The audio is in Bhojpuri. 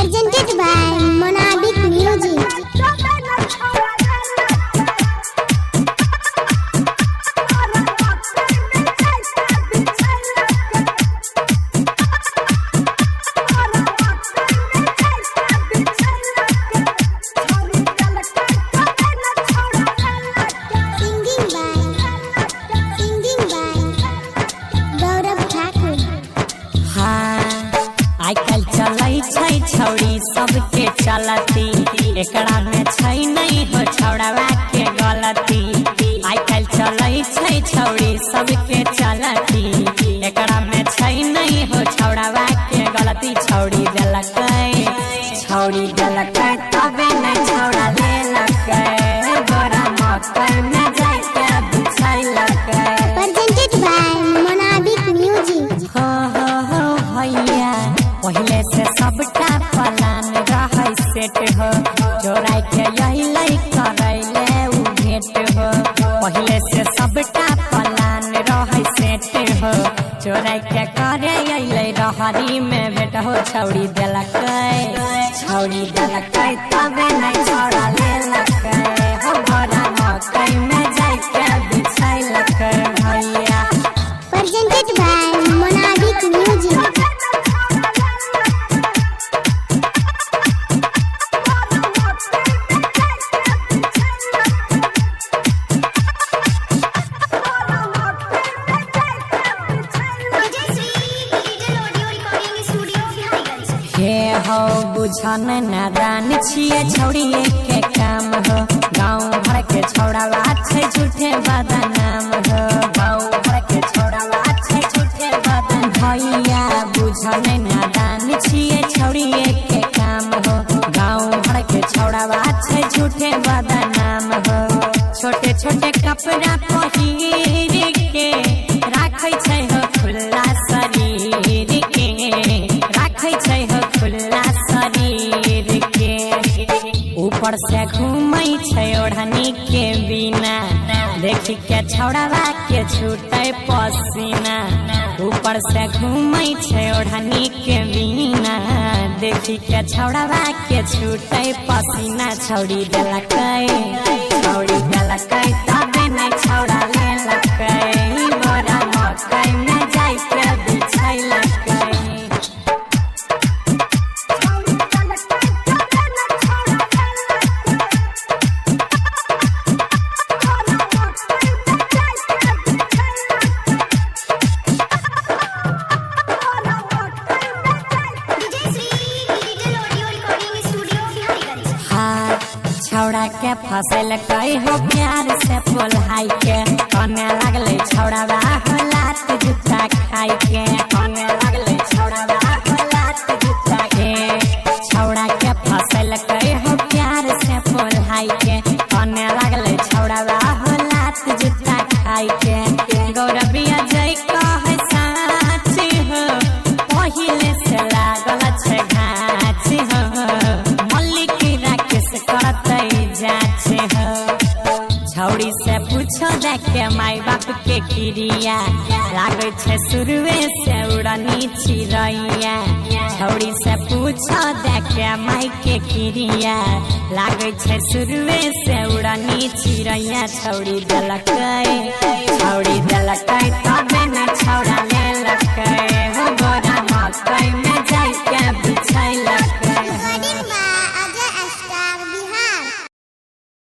Presented by Monabik Music. आजकल चलै छै छौड़ी सबके चलती, एकरा में छै नहीं हो छौड़ावा के गलती। आजकल चलै छै छौड़ी सबके चलती, एकरा में छै नहीं हो छौड़ावा के गलती। छौड़ी देलकै तबे नहीं छौड़ा लेलकै, गोरा मकई में जाके बिछैलकै। Presented by Monabik Music. हो भैया पहले से सबका प्लान रहे सेट हो, जोराई के अइलै करैले उ भेट हो। पहले से सबका प्लान रहे सेट हो, जोराई के करे अइलै रहरी में भेट हो। छौड़ी देलकै तबे नहीं छौड़ा लेलकै, हो भरा मकई में जाके बिछैलकै भैया। Presented by Monabik Music. हे हो बुझन नादान छिए छौड़ी के काम हो, गाँव भर के छौड़ावा छै झूठे बदनाम हो। गाँव भर के छौड़ावा छै झूठे बदनाम। भैया बुझन नादान छिए छौड़ी के काम हो, गाँव भर के छौड़ावा छै झूठे बदनाम हो। छोटे छोटे कपड़ा पहिर के राखै छै हो खुला शरीर के, राखै छै हो खुला शरीर के। ऊपर से घूमै छै ओढ़नी के बिना, देख के छौड़ावा के छूटे पसीना। ऊपर से घूमै छै ओढ़नी के बिना, देख के छौड़ावा के छूटे पसीना। छौड़ी देलकै तबे नहीं छौड़ा लेलकै, गोरा मकई में जाके बिछैलकै। छौड़ा के फसलकै हो प्यार से पोल्हाई के, कने लगलै छौड़ावा हो लात जूता खाई के। कने लगलै छौड़ावा हो लात जूता के, छौड़ा के फसलकै हो प्यार से पोल्हाई के, कने लगलै छौड़ावा हो लात जूता खाई के। गौरबिया जय कहे साच हो, पहिले से लागल छै घाच हो, मल्लिक राकेश करतै जाच हो। छौड़ी से पूछो देखे माई बाप के क्रिया, लागे छै शुरुए से उड़नी चिड़ैया। छौड़ी से पूछो देखे माई के क्रिया, लागे छै शुरुए से उड़नी चिड़ैया। छौड़ी देलकै तबे नहीं छौड़ा लेलकै।